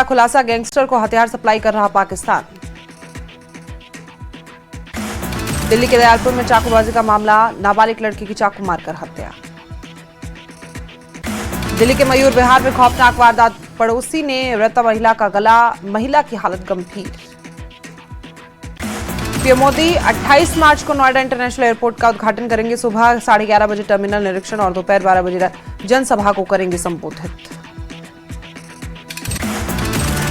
बड़ा खुलासा, गैंगस्टर को हथियार सप्लाई कर रहा पाकिस्तान। दिल्ली के दयालपुर में चाकूबाजी का मामला, नाबालिग लड़की की चाकू मारकर हत्या। दिल्ली के मयूर विहार में खौफनाक वारदात, पड़ोसी ने मृत महिला का गला, महिला की हालत गंभीर। पीएम मोदी 28 मार्च को नोएडा इंटरनेशनल एयरपोर्ट का उद्घाटन करेंगे। सुबह 11:30 बजे टर्मिनल निरीक्षण और दोपहर 12 बजे जनसभा को करेंगे संबोधित।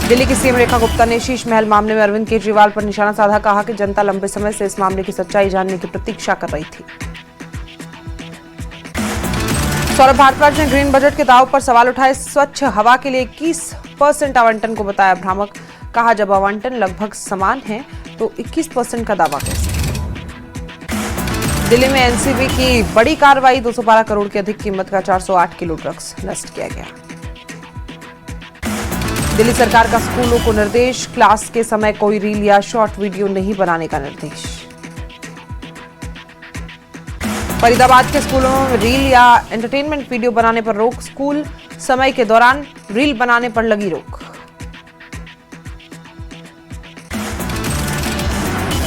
दिल्ली की सीएम रेखा गुप्ता ने शीश महल मामले में अरविंद केजरीवाल पर निशाना साधा, कहा कि जनता लंबे समय से इस मामले की सच्चाई जानने की प्रतीक्षा कर रही थी। सौरभ भारद्वाज ने ग्रीन बजट के दाव पर सवाल उठाए, स्वच्छ हवा के लिए 21% आवंटन को बताया भ्रामक, कहा जब आवंटन लगभग समान है तो 21% का दावा कैसे। दिल्ली में एनसीबी की बड़ी कार्रवाई, 212 करोड़ की अधिक कीमत का 408 किलो ड्रग्स नष्ट किया गया। दिल्ली सरकार का स्कूलों को निर्देश, क्लास के समय कोई रील या शॉर्ट वीडियो नहीं बनाने का निर्देश। फरीदाबाद के स्कूलों में रील या एंटरटेनमेंट वीडियो बनाने पर रोक, स्कूल समय के दौरान रील बनाने पर लगी रोक।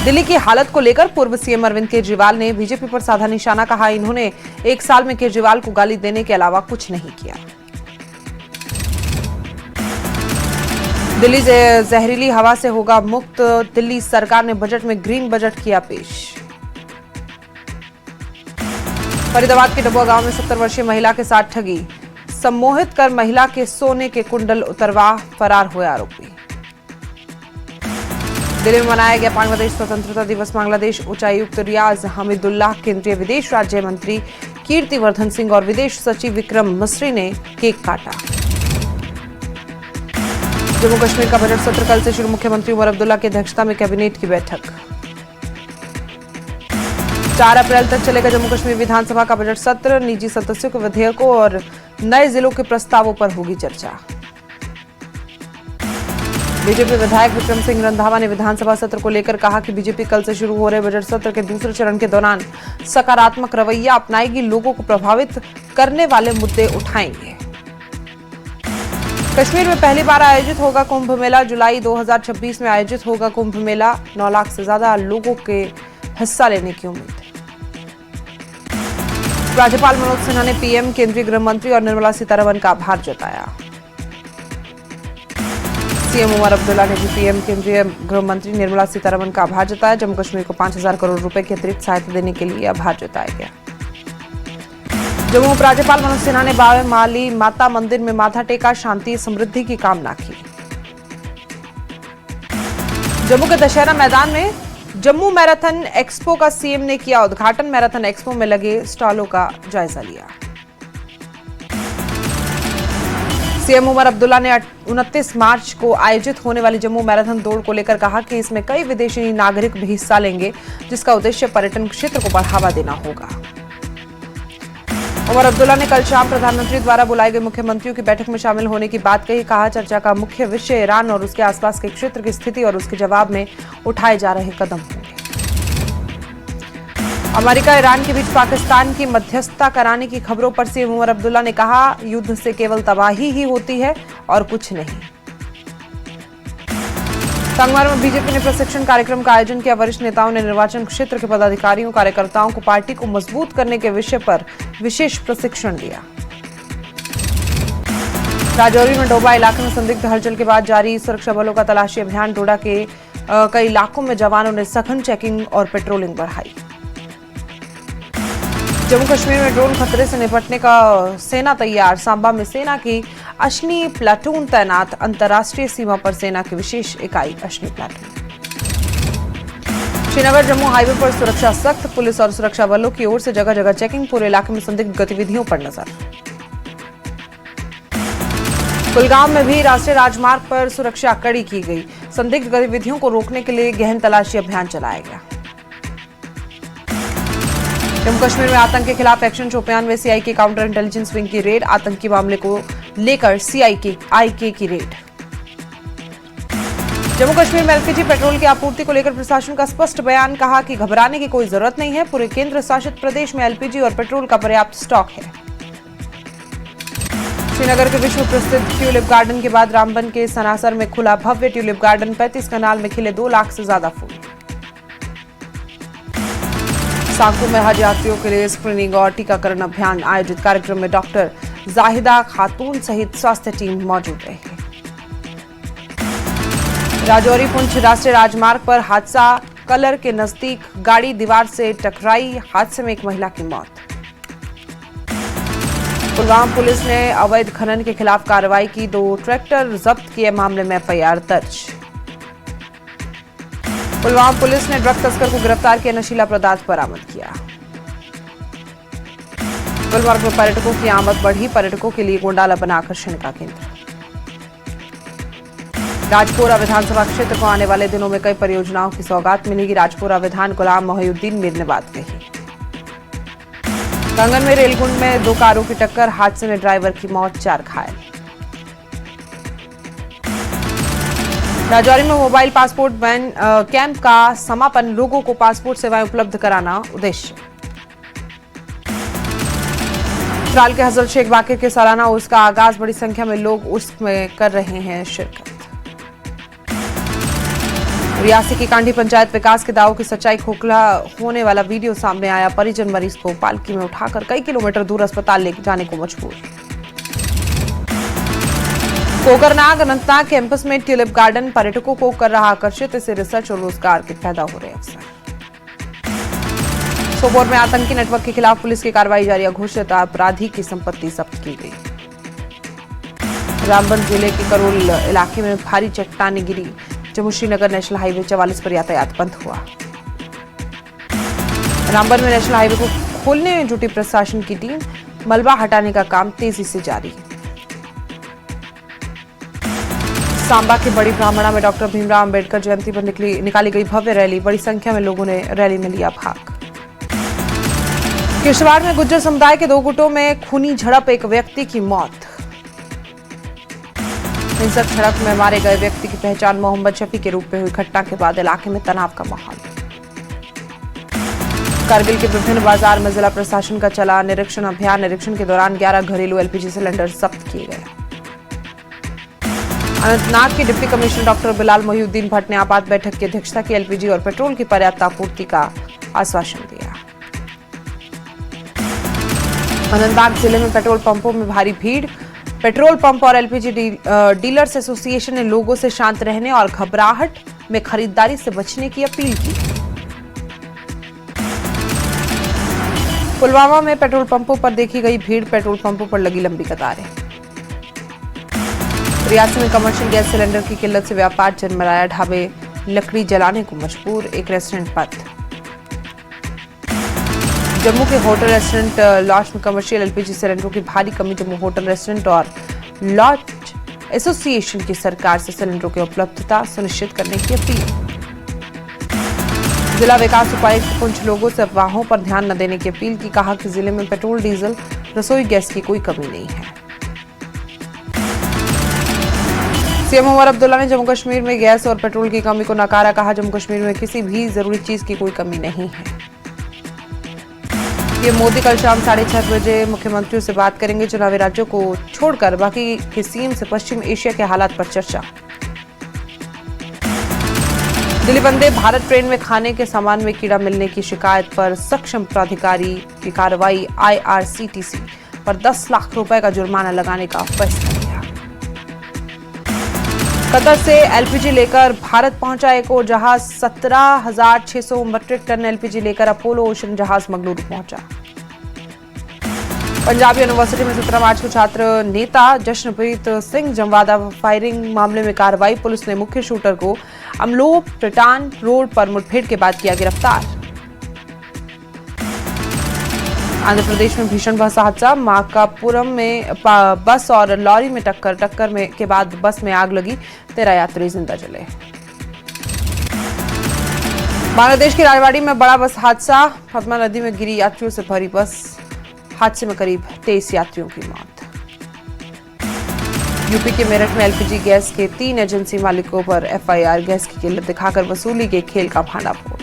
दिल्ली की हालत को लेकर पूर्व सीएम अरविंद केजरीवाल ने बीजेपी पर साधा निशाना, कहा इन्होंने 1 साल में केजरीवाल को गाली देने के अलावा कुछ नहीं किया। दिल्ली जहरीली हवा से होगा मुक्त, दिल्ली सरकार ने बजट में ग्रीन बजट किया पेश। फरीदाबाद के डबुआ गांव में 70 वर्षीय महिला के साथ ठगी, सम्मोहित कर महिला के सोने के कुंडल उतरवा फरार हुए आरोपी। दिल्ली में मनाया गया बांग्लादेश स्वतंत्रता दिवस, बांग्लादेश उच्चायुक्त रियाज हमीदुल्लाह, केंद्रीय विदेश राज्य मंत्री कीर्तिवर्धन सिंह और विदेश सचिव विक्रम मिस्री ने केक काटा। जम्मू कश्मीर का बजट सत्र कल से शुरू, मुख्यमंत्री उमर अब्दुल्ला की अध्यक्षता में कैबिनेट की बैठक। 4 अप्रैल तक चलेगा जम्मू कश्मीर विधानसभा का बजट सत्र, निजी सदस्यों के विधेयकों और नए जिलों के प्रस्तावों पर होगी चर्चा। बीजेपी विधायक विक्रम सिंह रंधावा ने विधानसभा सत्र को लेकर कहा कि बीजेपी कल से शुरू हो रहे बजट सत्र के दूसरे चरण के दौरान सकारात्मक रवैया अपनाएगी, लोगों को प्रभावित करने वाले मुद्दे उठाएंगे। कश्मीर में पहली बार आयोजित होगा कुंभ मेला, जुलाई 2026 में आयोजित होगा कुंभ मेला, 9 लाख से ज्यादा लोगों के हिस्सा लेने की उम्मीद। राज्यपाल मनोज सिन्हा ने पीएम, केंद्रीय गृह मंत्री और निर्मला सीतारमण का आभार जताया। सीएम उमर अब्दुल्ला ने भी पीएम, केंद्रीय गृह मंत्री निर्मला सीतारमण का आभार जताया। जम्मू कश्मीर को 5000 करोड़ रुपए की अतिरिक्त सहायता देने के लिए आभार जताया गया। जम्मू उपराज्यपाल मनोज सिन्हा ने बावे माली माता मंदिर में माथा टेका, शांति समृद्धि की कामना की। जम्मू के दशहरा मैदान में जम्मू मैराथन एक्सपो का सीएम ने किया उद्घाटन, मैराथन एक्सपो में लगे स्टॉलों का जायजा लिया। सीएम उमर अब्दुल्ला ने 29 मार्च को आयोजित होने वाली जम्मू मैराथन दौड़ को लेकर कहा कि इसमें कई विदेशी नागरिक भी हिस्सा लेंगे, जिसका उद्देश्य पर्यटन क्षेत्र को बढ़ावा देना होगा। उमर अब्दुल्ला ने कल शाम प्रधानमंत्री द्वारा बुलाई गई मुख्यमंत्रियों की बैठक में शामिल होने की बात कही, कहा चर्चा का मुख्य विषय ईरान और उसके आसपास के क्षेत्र की स्थिति और उसके जवाब में उठाए जा रहे कदम होंगे। अमेरिका ईरान के बीच पाकिस्तान की मध्यस्थता कराने की खबरों पर सीएम उमर अब्दुल्ला ने कहा, युद्ध से केवल तबाही ही होती है और कुछ नहीं। संगवार में बीजेपी ने प्रशिक्षण कार्यक्रम का आयोजन किया, वरिष्ठ नेताओं ने निर्वाचन क्षेत्र के पदाधिकारियों कार्यकर्ताओं को पार्टी को मजबूत करने के विषय पर विशेष प्रशिक्षण दिया। राजौरी में डोबा इलाके में संदिग्ध हलचल के बाद जारी सुरक्षा बलों का तलाशी अभियान, डोडा के कई इलाकों में जवानों ने सघन चेकिंग और पेट्रोलिंग बढ़ाई। जम्मू कश्मीर में ड्रोन खतरे से निपटने का सेना तैयार, सांबा में सेना की अश्नी प्लाटून तैनात, अंतर्राष्ट्रीय सीमा पर सेना की विशेष इकाई अश्नी प्लाटून। श्रीनगर जम्मू हाईवे पर सुरक्षा सख्त, पुलिस और सुरक्षा बलों की ओर से जगह जगह चेकिंग, पूरे इलाके में संदिग्ध गतिविधियों पर नजर। कुलगाम में भी राष्ट्रीय राजमार्ग पर सुरक्षा कड़ी की गई, संदिग्ध गतिविधियों को रोकने के लिए गहन तलाशी अभियान चलाया गया। जम्मू कश्मीर में आतंक के खिलाफ एक्शन, शोपियान में सीआई के काउंटर इंटेलिजेंस विंग की रेड, आतंकी मामले को लेकर सीआईके की रेड। जम्मू कश्मीर में एलपीजी पेट्रोल की आपूर्ति को लेकर प्रशासन का स्पष्ट बयान, कहा कि घबराने की कोई जरूरत नहीं है, पूरे केंद्र शासित प्रदेश में एलपीजी और पेट्रोल का पर्याप्त स्टॉक है। श्रीनगर के विश्व प्रसिद्ध ट्यूलिप गार्डन के बाद रामबन के सनासर में खुला भव्य ट्यूलिप गार्डन। 35 कनाल में खिले 2 लाख से ज्यादा फूल। साकू में हज यात्रियों के लिए स्क्रीनिंग और टीकाकरण अभियान आयोजित। कार्यक्रम में डॉक्टर जाहिदा खातून सहित स्वास्थ्य टीम मौजूद रही। राजौरी पुंछ राष्ट्रीय राजमार्ग पर हादसा। कलर के नजदीक गाड़ी दीवार से टकराई। हादसे में एक महिला की मौत। पुलवामा पुलिस ने अवैध खनन के खिलाफ कार्रवाई की। 2 ट्रैक्टर जब्त किए। मामले में एफआईआर दर्ज। पुलवामा पुलिस ने ड्रग तस्कर को गिरफ्तार किया। नशीला पदार्थ बरामद किया। गुलमर्ग में पर्यटकों की आमद बढ़ी। पर्यटकों के लिए गोंडाला बना आकर्षण का केंद्र। राजपुरा विधानसभा क्षेत्र को आने वाले दिनों में कई परियोजनाओं की सौगात मिलेगी। राजपुरा विधान गुलाम मोहिउद्दीन मीर ने बात कही। कंगन में रेलगुंड में 2 कारों की टक्कर। हादसे में ड्राइवर की मौत, 4 घायल। राजौरी में मोबाइल पासपोर्ट वैन कैंप का समापन। लोगों को पासपोर्ट सेवाएं उपलब्ध कराना उद्देश्य। त्राल के हजरत शेख बाकिर के सालाना उर्स का आगाज। बड़ी संख्या में लोग उर्स में कर रहे हैं शिरकत। रियासी की कांडी पंचायत विकास के दावों की सच्चाई खोखला होने वाला वीडियो सामने आया। परिजन मरीज को पालकी में उठाकर कई किलोमीटर दूर अस्पताल ले जाने को मजबूर। कोकरनाग अनंतनाग कैंपस में ट्यूलिप गार्डन पर्यटकों को कर रहा आकर्षित। इससे रिसर्च और रोजगार के पैदा हो रहे अवसर। सोपोर में आतंकी नेटवर्क के खिलाफ पुलिस की कार्रवाई जारी। घोषित अपराधी की संपत्ति जब्त की गई। रामबन जिले के करोल इलाके में भारी चट्टानें गिरी। जम्मू श्रीनगर नेशनल हाईवे 44 पर यातायात बंद हुआ। रामबन में नेशनल हाईवे को खोलने में जुटी प्रशासन की टीम। मलबा हटाने का काम तेजी से जारी। सांबा के बड़ी ब्राह्मणा में डॉक्टर भीमराव अंबेडकर जयंती पर निकाली गई भव्य रैली। बड़ी संख्या में लोगों ने रैली में लिया भाग। किश्तवाड़ में गुज्जर समुदाय के 2 गुटों में खूनी झड़प। एक व्यक्ति की मौत। हिंसक झड़प में मारे गए व्यक्ति की पहचान मोहम्मद शफी के रूप में हुई। घटना के बाद इलाके में तनाव का माहौल। कारगिल के विभिन्न बाजार में जिला प्रशासन का चला निरीक्षण अभियान। निरीक्षण के दौरान 11 घरेलू एलपीजी सिलेंडर जब्त किए गए। अनंतनाग के deputy commissioner doctor Bilal Mohiuddin Bhatt ने आपात बैठक की अध्यक्षता की। एलपीजी और पेट्रोल की पर्याप्त आपूर्ति का आश्वासन दिया। अनंतनाग जिले में पेट्रोल पंपों में भारी भीड़। पेट्रोल पंप और एलपीजी डीलर्स एसोसिएशन ने लोगों से शांत रहने और घबराहट में खरीदारी से बचने की अपील की। पुलवामा में पेट्रोल पंपों पर देखी गई भीड़। पेट्रोल पंपों पर लगी लंबी कतारें। रियासी में कमर्शियल गैस सिलेंडर की किल्लत से व्यापार चरमराया। ढाबे लकड़ी जलाने को मजबूर। एक रेस्टोरेंट बंद। जम्मू के होटल रेस्टोरेंट लॉज में कमर्शियल एलपीजी सिलेंडरों की भारी कमी। जम्मू होटल रेस्टोरेंट और लॉज एसोसिएशन की सरकार से सिलेंडरों की उपलब्धता सुनिश्चित करने की अपील। जिला विकास उपायुक्त पुंछ लोगों से अफवाहों पर ध्यान न देने की अपील की। कहा कि जिले में पेट्रोल डीजल रसोई गैस की कोई कमी नहीं है। सीएम उमर अब्दुल्ला ने जम्मू कश्मीर में गैस और पेट्रोल की कमी को नकारा। कहा जम्मू कश्मीर में किसी भी जरूरी चीज की कोई कमी नहीं है। ये मोदी कल शाम 6:30 बजे मुख्यमंत्रियों से बात करेंगे। चुनावी राज्यों को छोड़कर बाकी के सीएम से पश्चिम एशिया के हालात पर चर्चा। दिल्ली वंदे भारत ट्रेन में खाने के सामान में कीड़ा मिलने की शिकायत पर सक्षम प्राधिकारी की कार्रवाई। आईआरसीटीसी पर 10 लाख रुपए का जुर्माना लगाने का फैसला किया। कतर से एलपीजी लेकर भारत पहुंचा एक और जहाज। 17,600 मीट्रिक टन एलपीजी लेकर अपोलो ओशन जहाज मंगलुरु पहुंचा। पंजाब यूनिवर्सिटी में 17 मार्च को छात्र नेता जश्नप्रीत सिंह जमवादा फायरिंग मामले में कार्रवाई। पुलिस ने मुख्य शूटर को अमलोह टिटान रोड पर मुठभेड़ के बाद किया गिरफ्तार। आंध्र प्रदेश में भीषण बस हादसा। माकापुरम में बस और लॉरी में टक्कर के बाद बस में आग लगी। 13 यात्री जिंदा जले। बांग्लादेश की राजवाड़ी में बड़ा बस हादसा। पद्मा नदी में गिरी यात्रियों से भरी बस। हादसे में करीब 23 यात्रियों की मौत। यूपी के मेरठ में एलपीजी गैस के 3 एजेंसी मालिकों पर एफआईआर। गैस की किल्लत दिखाकर वसूली के खेल का भांडाफोड़।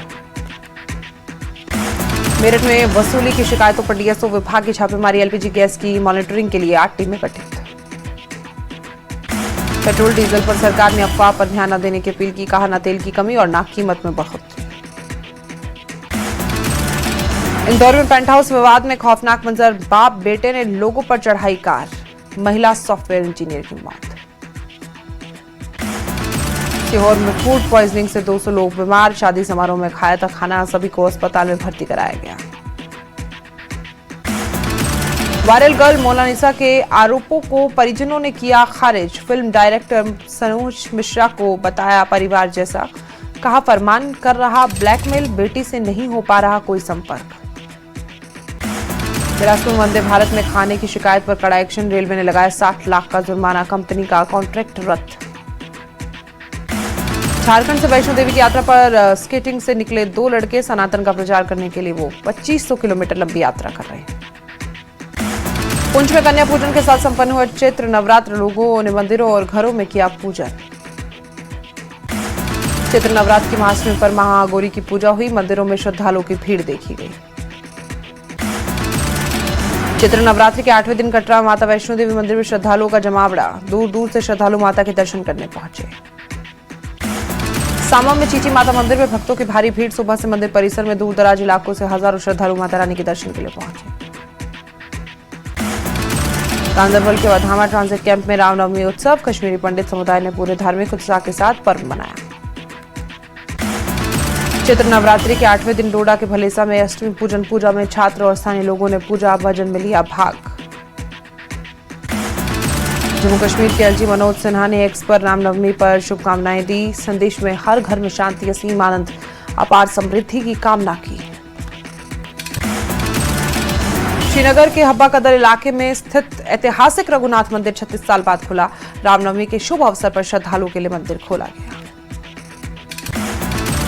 मेरठ में वसूली की शिकायतों पर डीएसओ विभाग की छापेमारी। एलपीजी गैस की मॉनिटरिंग के लिए 8 टीमें गठित। पेट्रोल डीजल पर सरकार ने अफवाह पर ध्यान न देने की अपील की, कहा न तेल की कमी और न कीमत में बढ़ोतरी। इंदौर में पेंट हाउस विवाद में खौफनाक मंजर, बाप बेटे ने लोगों पर चढ़ाई कार, महिला सॉफ्टवेयर इंजीनियर की मौत। सीहोर में फूड पॉइजनिंग से 200 लोग बीमार, शादी समारोह में खाया था खाना, सभी को अस्पताल में भर्ती कराया गया। वायरल गर्ल मोनालिसा के आरोपों को परिजनों ने किया खारिज, फिल्म डायरेक्टर सनोज मिश्रा को बताया परिवार जैसा, कहा फरमान कर रहा ब्लैकमेल, बेटी से नहीं हो पा रहा कोई संपर्क। बिलासपुर वंदे भारत में खाने की शिकायत पर कड़ा एक्शन, रेलवे ने लगाया 60 लाख का जुर्माना, कंपनी का कॉन्ट्रैक्ट रद्द। झारखंड से वैष्णो देवी की यात्रा पर स्केटिंग से निकले 2 लड़के, सनातन का प्रचार करने के लिए वो 2500 किलोमीटर लंबी यात्रा कर रहे हैं। पुंछ में कन्या पूजन के साथ संपन्न हुआ चैत्र नवरात्र, लोगों ने मंदिरों और घरों में किया पूजन। चैत्र नवरात्र की महाअष्टमी पर महाअघोरी की पूजा हुई, मंदिरों में श्रद्धालुओं की भीड़ देखी गई। चैत्र नवरात्रि के 8वें दिन कटरा माता वैष्णो देवी मंदिर में श्रद्धालुओं का जमावड़ा, दूर दूर से श्रद्धालु माता के दर्शन करने पहुंचे। सामा में चीची माता मंदिर में भक्तों की भारी भीड़, सुबह से मंदिर परिसर में दूर दराज इलाकों से हजारों श्रद्धालु माता रानी के दर्शन के लिए पहुंचे। गांधरबल के वधामा ट्रांजिट कैंप में रामनवमी उत्सव, कश्मीरी पंडित समुदाय ने पूरे धार्मिक उत्साह के साथ पर्व मनाया। चैत्र नवरात्रि के 8वें दिन डोडा के भलेसा में अष्टमी पूजन पूजा में छात्र और स्थानीय लोगों ने पूजा भजन में लिया भाग। जम्मू कश्मीर के एलजी मनोज सिन्हा ने एक्स पर रामनवमी पर शुभकामनाएं दी, संदेश में हर घर में शांति, असीम आनंद, अपार समृद्धि की कामना की। श्रीनगर के हब्बा कदर इलाके में स्थित ऐतिहासिक रघुनाथ मंदिर 36 साल बाद खुला, रामनवमी के शुभ अवसर पर श्रद्धालुओं के लिए मंदिर खोला गया।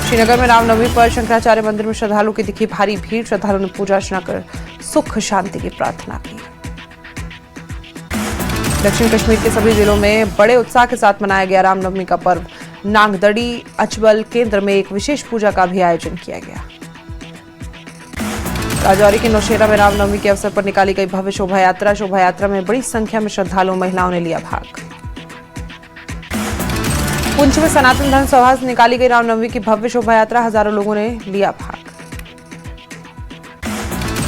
श्रीनगर में रामनवमी पर शंकराचार्य मंदिर में श्रद्धालुओं की दिखी भारी भीड़, श्रद्धालुओं ने पूजा अर्चना कर सुख शांति की प्रार्थना की। दक्षिण कश्मीर के सभी जिलों में बड़े उत्साह के साथ मनाया गया रामनवमी का पर्व, नांगदड़ी अचबल केंद्र में एक विशेष पूजा का भी आयोजन किया गया। राजौरी के नौशेरा में रामनवमी के अवसर पर निकाली गई भव्य शोभा यात्रा में बड़ी संख्या में श्रद्धालुओं महिलाओं ने लिया भाग। पुंछ में सनातन धर्म सभा से निकाली गई रामनवमी की भव्य शोभा यात्रा, हजारों लोगों ने लिया भाग।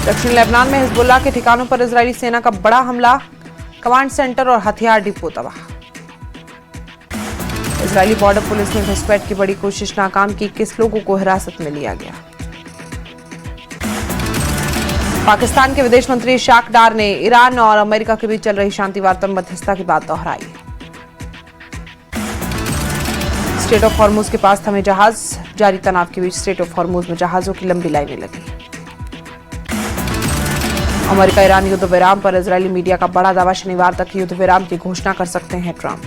दक्षिण लेबनान में हिजबुल्लाह के ठिकानों पर इजरायली सेना का बड़ा हमला, कमांड सेंटर और हथियार डिपो तबाह। इजरायली बॉर्डर पुलिस ने घुसपैठ की बड़ी कोशिश नाकाम की, 21 लोगों को हिरासत में लिया गया। पाकिस्तान के विदेश मंत्री इशाक डार ने ईरान और अमेरिका के बीच चल रही शांति वार्ता में मध्यस्थता की बात दोहराई। स्ट्रेट ऑफ हॉर्मुज के पास थमे जहाज, जारी तनाव के बीच स्ट्रेट ऑफ हॉर्मुज में जहाजों की लंबी लाइनें लगी। अमेरिका ईरान युद्ध विराम पर इजरायली मीडिया का बड़ा दावा, शनिवार तक युद्ध विराम की घोषणा कर सकते हैं ट्रंप।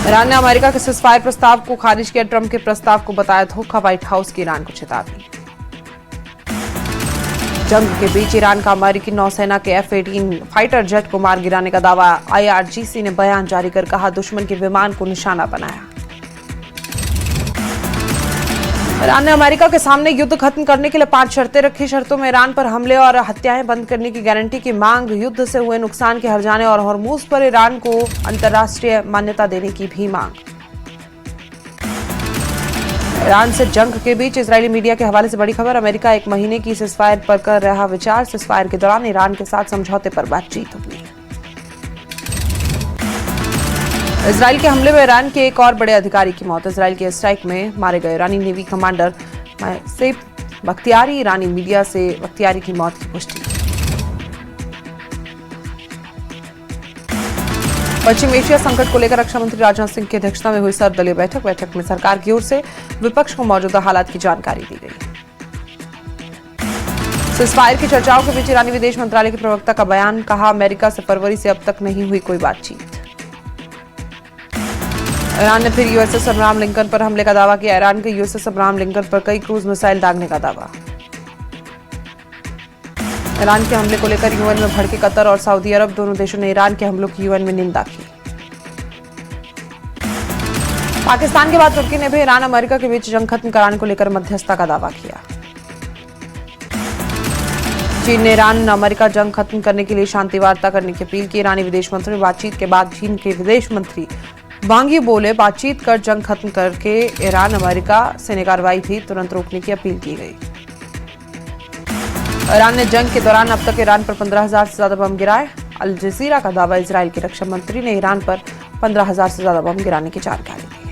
ईरान ने अमेरिका के सीजफायर प्रस्ताव को खारिज किया, ट्रंप के प्रस्ताव को बताया धोखा, व्हाइट हाउस की ईरान को चेतावनी। जंग के बीच ईरान का अमेरिकी नौसेना के F-18 फाइटर जेट को मार गिराने का दावा, IRGC ने बयान जारी कर कहा दुश्मन के विमान को निशाना बनाया। ईरान ने अमेरिका के सामने युद्ध खत्म करने के लिए 5 शर्तें रखी, शर्तों में ईरान पर हमले और हत्याएं बंद करने की गारंटी की मांग, युद्ध से हुए नुकसान के हर्जाने और हॉर्मुज पर ईरान को अंतर्राष्ट्रीय मान्यता देने की भी मांग। ईरान से जंग के बीच इजरायली मीडिया के हवाले से बड़ी खबर, अमेरिका 1 महीने की सीजफायर पर कर रहा विचार, सीजफायर के दौरान ईरान के साथ समझौते पर बातचीत होगी। इजरायल के हमले में ईरान के एक और बड़े अधिकारी की मौत, इजरायल के स्ट्राइक में मारे गए ईरानी नेवी कमांडर मैसेम बख्तियारी, ईरानी मीडिया से बख्तियारी की मौत की पुष्टि। पश्चिम एशिया संकट को लेकर रक्षा मंत्री राजनाथ सिंह की अध्यक्षता में हुई सर्वदलीय बैठक में सरकार की ओर से विपक्ष को मौजूदा हालात की जानकारी दी गई। सीजफायर की चर्चाओं के बीच ईरानी विदेश मंत्रालय के प्रवक्ता का बयान, कहा अमेरिका से फरवरी से अब तक नहीं हुई कोई बातचीत। ईरान ने फिर यूएसएस अब्राहम लिंकन पर हमले का दावा किया, ईरान के यूएसएस अब्राहम लिंकन पर कई क्रूज मिसाइल दागने का दावा। ईरान के हमले को लेकर यूएन में भड़के कतर और सऊदी अरब, दोनों देशों ने ईरान के हमलों की यूएन में निंदा की। पाकिस्तान के बाद तुर्की ने भी ईरान अमेरिका के बीच जंग खत्म कराने को लेकर मध्यस्थता का दावा किया। चीन ने ईरान अमेरिका जंग खत्म करने के लिए शांति वार्ता करने की अपील की। ईरानी विदेश मंत्री बातचीत के बाद चीन के विदेश मंत्री वांग यी बोले, बातचीत कर जंग खत्म करके ईरान अमेरिका सैन्य कार्रवाई भी तुरंत रोकने की अपील की गई। ईरान ने जंग के दौरान अब तक ईरान पर 15,000 से ज्यादा बम गिराए। अल जजीरा का दावा, इजरायल के रक्षा मंत्री ने ईरान पर 15,000 से ज्यादा बम गिराने की जानकारी दी।